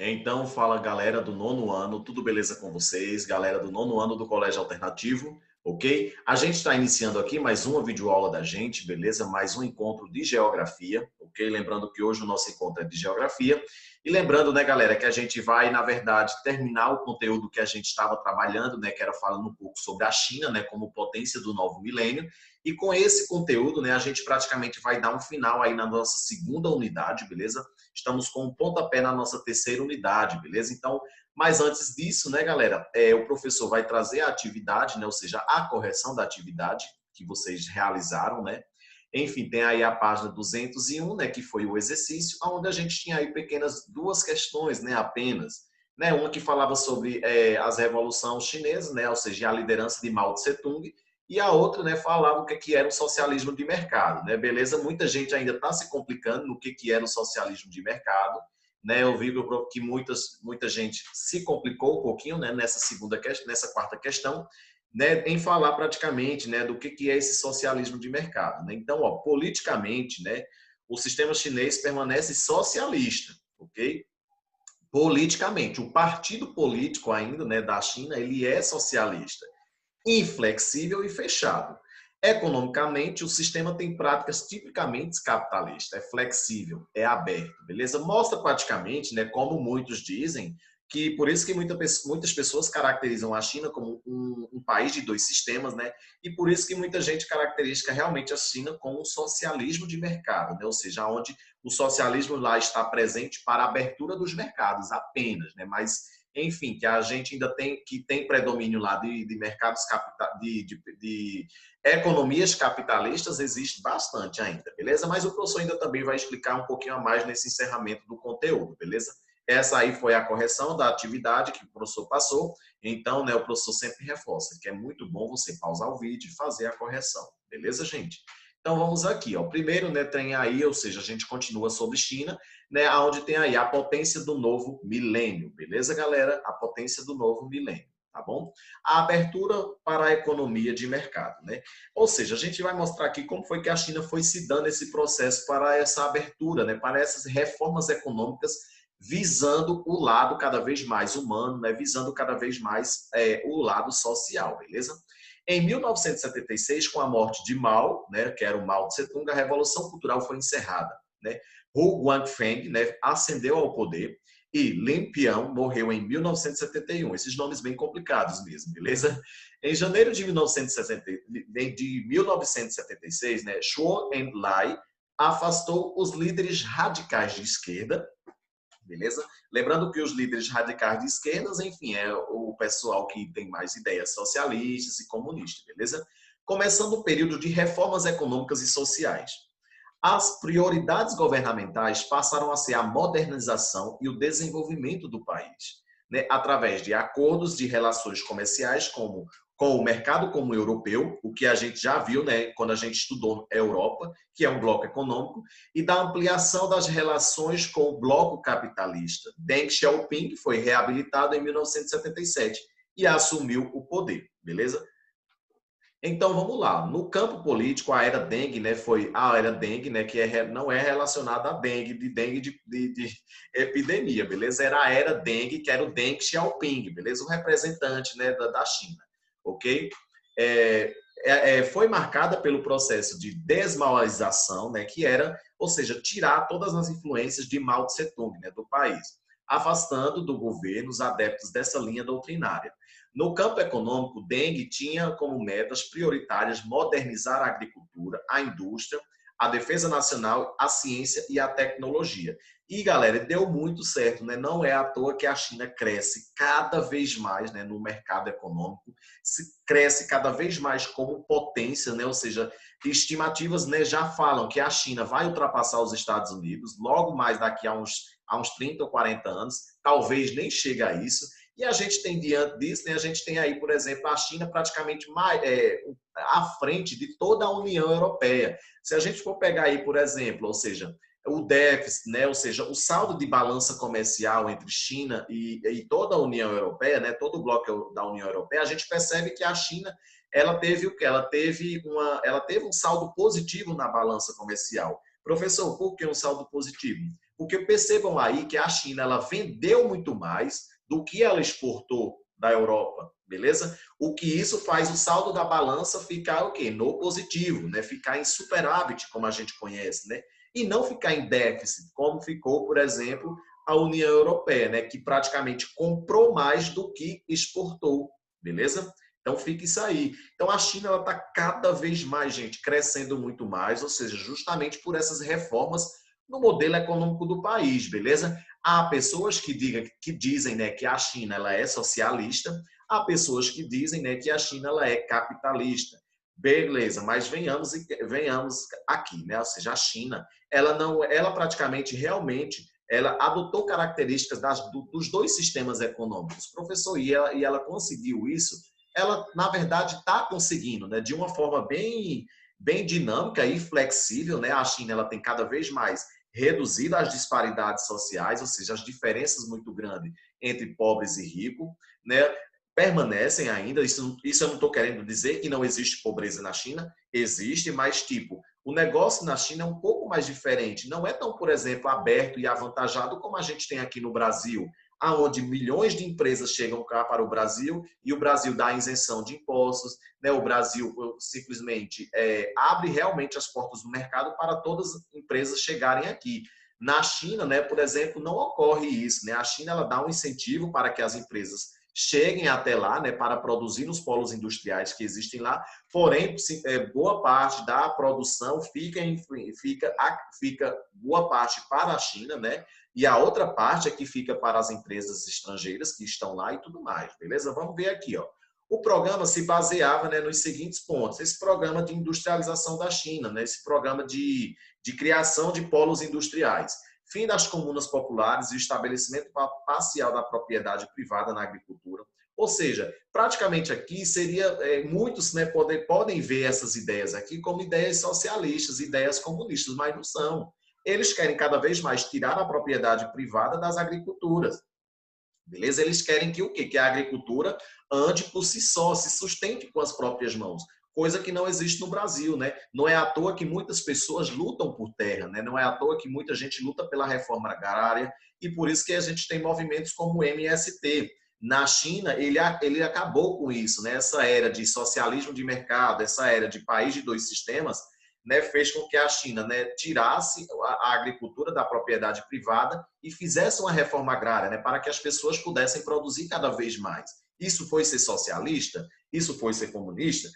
Então, fala galera do nono ano, tudo beleza com vocês? Galera do nono ano do Colégio Alternativo, ok? A gente está iniciando aqui mais uma videoaula da gente, beleza? Mais um encontro de geografia, ok? Lembrando que hoje o nosso encontro é de geografia. E lembrando, né, galera, que a gente vai, na verdade, terminar o conteúdo que a gente estava trabalhando, né, que era falando um pouco sobre a China, né, como potência do novo milênio. E com esse conteúdo, né, a gente praticamente vai dar um final aí na nossa segunda unidade, beleza? Estamos com um pontapé na nossa terceira unidade, beleza? Então, mas antes disso, né, galera, o professor vai trazer a atividade, né, ou seja, a correção da atividade que vocês realizaram, né? Enfim, tem aí a página 201, né, que foi o exercício, onde a gente tinha aí pequenas duas questões, né, apenas. Né, uma que falava sobre as revoluções chinesas, né, ou seja, a liderança de Mao Tse-tung, e a outra, né, falava o que era o socialismo de mercado, né? Beleza? Muita gente ainda está se complicando no que era o socialismo de mercado, né? Eu vi que muita gente se complicou um pouquinho, né, nessa quarta questão, né, em falar praticamente, né, do que é esse socialismo de mercado, né? Então, ó, politicamente, né, o sistema chinês permanece socialista, ok? Politicamente, o partido político ainda, né, da China, ele é socialista, inflexível e fechado. Economicamente, o sistema tem práticas tipicamente capitalistas, é flexível, é aberto, beleza? Mostra praticamente, né, como muitos dizem, que por isso que muitas pessoas caracterizam a China como um país de dois sistemas, né? E por isso que muita gente caracteriza realmente a China como um socialismo de mercado, né? Ou seja, onde o socialismo lá está presente para a abertura dos mercados apenas, né? Mas enfim, que a gente ainda tem predomínio lá de mercados de economias capitalistas, existe bastante ainda, beleza? Mas o professor ainda também vai explicar um pouquinho a mais nesse encerramento do conteúdo, beleza? Essa aí foi a correção da atividade que o professor passou, então, né, o professor sempre reforça que é muito bom você pausar o vídeo e fazer a correção, beleza, gente? Então vamos aqui, ó. Primeiro, né, tem aí, ou seja, a gente continua sobre China, né, onde tem aí a potência do novo milênio, beleza, galera? A potência do novo milênio, tá bom? A abertura para a economia de mercado, né? Ou seja, a gente vai mostrar aqui como foi que a China foi se dando esse processo para essa abertura, né, para essas reformas econômicas visando o lado cada vez mais humano, né, visando cada vez mais o lado social, beleza? Em 1976, com a morte de Mao, né, que era o Mao Tse-tung, a Revolução Cultural foi encerrada, né? Hu Guangfeng, né, ascendeu ao poder e Lin Pian morreu em 1971. Esses nomes bem complicados mesmo, beleza? Em janeiro de 1976, né, Zhou Enlai afastou os líderes radicais de esquerda, beleza? Lembrando que os líderes radicais de esquerdas, enfim, é o pessoal que tem mais ideias socialistas e comunistas, beleza? Começando o período de reformas econômicas e sociais. As prioridades governamentais passaram a ser a modernização e o desenvolvimento do país, né, através de acordos de relações comerciais com o mercado comum europeu, o que a gente já viu, né, quando a gente estudou a Europa, que é um bloco econômico, e da ampliação das relações com o bloco capitalista. Deng Xiaoping foi reabilitado em 1977 e assumiu o poder, beleza? Então vamos lá. No campo político, a era dengue, né, foi a era dengue, né, que não é relacionada a dengue de epidemia, beleza? Era a era dengue, que era o Deng Xiaoping, beleza? O representante, né, da China, ok? Foi marcada pelo processo de desmaoização, né, que era, ou seja, tirar todas as influências de Mao Tse-tung, né, do país, afastando do governo os adeptos dessa linha doutrinária. No campo econômico, Deng tinha como metas prioritárias modernizar a agricultura, a indústria, a defesa nacional, a ciência e a tecnologia. E, galera, deu muito certo, né? Não é à toa que a China cresce cada vez mais, né, no mercado econômico, cresce cada vez mais como potência, né? Ou seja, estimativas, né, já falam que a China vai ultrapassar os Estados Unidos logo mais daqui a uns 30 ou 40 anos, talvez nem chegue a isso. E a gente tem diante disso, né, a gente tem aí, por exemplo, a China praticamente à frente de toda a União Europeia. Se a gente for pegar aí, por exemplo, ou seja, o déficit, né, ou seja, o saldo de balança comercial entre China e toda a União Europeia, né, todo o bloco da União Europeia, a gente percebe que a China ela teve o que? Ela teve um saldo positivo na balança comercial. Professor, por que um saldo positivo? Porque percebam aí que a China ela vendeu muito mais do que ela exportou da Europa, beleza? O que isso faz o saldo da balança ficar o quê? No positivo, né? Ficar em superávit, como a gente conhece, né? E não ficar em déficit, como ficou, por exemplo, a União Europeia, né? Que praticamente comprou mais do que exportou, beleza? Então fica isso aí. Então a China ela está cada vez mais, gente, crescendo muito mais, ou seja, justamente por essas reformas no modelo econômico do país, beleza? Há pessoas que dizem, né, que a China ela é socialista, há pessoas que dizem, né, que a China ela é capitalista. Beleza, mas venhamos aqui, né? Ou seja, a China, ela praticamente realmente ela adotou características dos dois sistemas econômicos. Professor, e ela conseguiu isso? Ela, na verdade, está conseguindo, né? De uma forma bem dinâmica e flexível, né? A China ela tem cada vez mais reduzido as disparidades sociais, ou seja, as diferenças muito grandes entre pobres e ricos, né? Permanecem ainda, isso eu não estou querendo dizer que não existe pobreza na China, existe, mas tipo, o negócio na China é um pouco mais diferente, não é tão, por exemplo, aberto e avantajado como a gente tem aqui no Brasil, aonde milhões de empresas chegam cá para o Brasil e o Brasil dá isenção de impostos, né? O Brasil simplesmente abre realmente as portas do mercado para todas as empresas chegarem aqui. Na China, né, por exemplo, não ocorre isso, né? A China ela dá um incentivo para que as empresas cheguem até lá, né, para produzir nos polos industriais que existem lá, porém, boa parte da produção fica boa parte para a China, né, e a outra parte é que fica para as empresas estrangeiras que estão lá e tudo mais, beleza? Vamos ver aqui, ó. O programa se baseava, né, nos seguintes pontos. Esse programa de industrialização da China, né, esse programa de criação de polos industriais, fim das comunas populares e o estabelecimento parcial da propriedade privada na agricultura. Ou seja, praticamente aqui seria, muitos, né, podem ver essas ideias aqui como ideias socialistas, ideias comunistas, mas não são. Eles querem cada vez mais tirar a propriedade privada das agriculturas. Beleza? Eles querem que o quê? Que a agricultura ande por si só, se sustente com as próprias mãos. Coisa que não existe no Brasil, né? Não é à toa que muitas pessoas lutam por terra, né? Não é à toa que muita gente luta pela reforma agrária e por isso que a gente tem movimentos como o MST. Na China, ele acabou com isso, né? Essa era de socialismo de mercado, essa era de país de dois sistemas, né, fez com que a China, né, tirasse a agricultura da propriedade privada e fizesse uma reforma agrária, né, para que as pessoas pudessem produzir cada vez mais. Isso foi ser socialista? Isso foi ser comunista?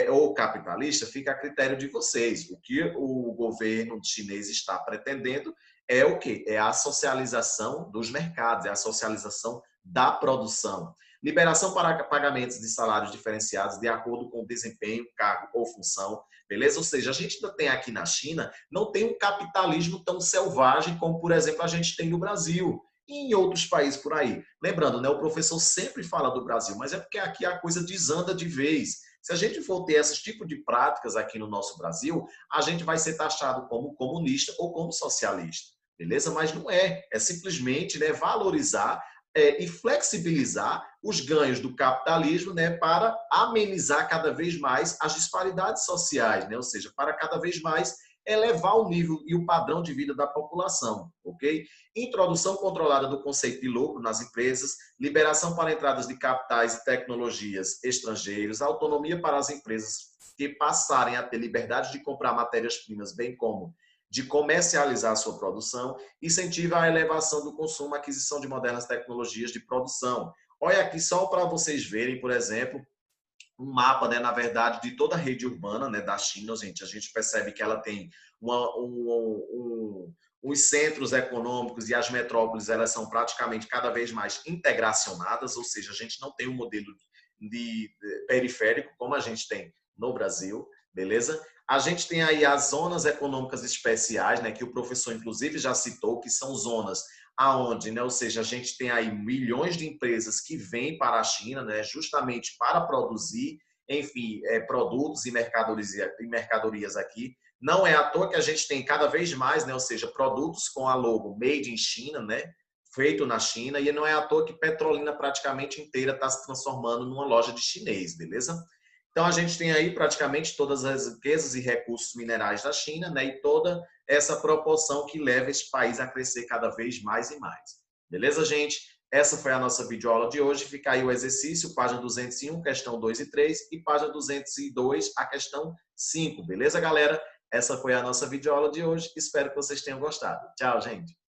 Ou capitalista? Fica a critério de vocês. O que o governo chinês está pretendendo é o quê? É a socialização dos mercados, é a socialização da produção. Liberação para pagamentos de salários diferenciados de acordo com o desempenho, cargo ou função, beleza? Ou seja, a gente ainda tem aqui na China, não tem um capitalismo tão selvagem como, por exemplo, a gente tem no Brasil e em outros países por aí. Lembrando, né, o professor sempre fala do Brasil, mas é porque aqui a coisa desanda de vez. Se a gente for ter esse tipo de práticas aqui no nosso Brasil, a gente vai ser taxado como comunista ou como socialista, beleza? Mas não é. É simplesmente, né, valorizar e flexibilizar os ganhos do capitalismo, né, para amenizar cada vez mais as disparidades sociais, né, ou seja, para cada vez mais elevar o nível e o padrão de vida da população, ok? Introdução controlada do conceito de lucro nas empresas, liberação para entradas de capitais e tecnologias estrangeiros, autonomia para as empresas que passarem a ter liberdade de comprar matérias-primas, bem como de comercializar a sua produção, incentiva a elevação do consumo, a aquisição de modernas tecnologias de produção. Olha aqui só para vocês verem, por exemplo, um mapa, né, na verdade, de toda a rede urbana, né, da China, gente. A gente percebe que ela tem os centros econômicos e as metrópoles, elas são praticamente cada vez mais integracionadas, ou seja, a gente não tem um modelo de periférico como a gente tem no Brasil, beleza? A gente tem aí as zonas econômicas especiais, né, que o professor inclusive já citou, que são zonas aonde, né, ou seja, a gente tem aí milhões de empresas que vêm para a China, né, justamente para produzir, enfim, produtos e mercadorias aqui. Não é à toa que a gente tem cada vez mais, né, ou seja, produtos com a logo Made in China, né, feito na China, e não é à toa que Petrolina praticamente inteira está se transformando numa loja de chinês, beleza? Então, a gente tem aí praticamente todas as riquezas e recursos minerais da China, né? E toda essa proporção que leva esse país a crescer cada vez mais e mais. Beleza, gente? Essa foi a nossa videoaula de hoje. Fica aí o exercício, página 201, questão 2 e 3, e página 202, a questão 5. Beleza, galera? Essa foi a nossa videoaula de hoje. Espero que vocês tenham gostado. Tchau, gente!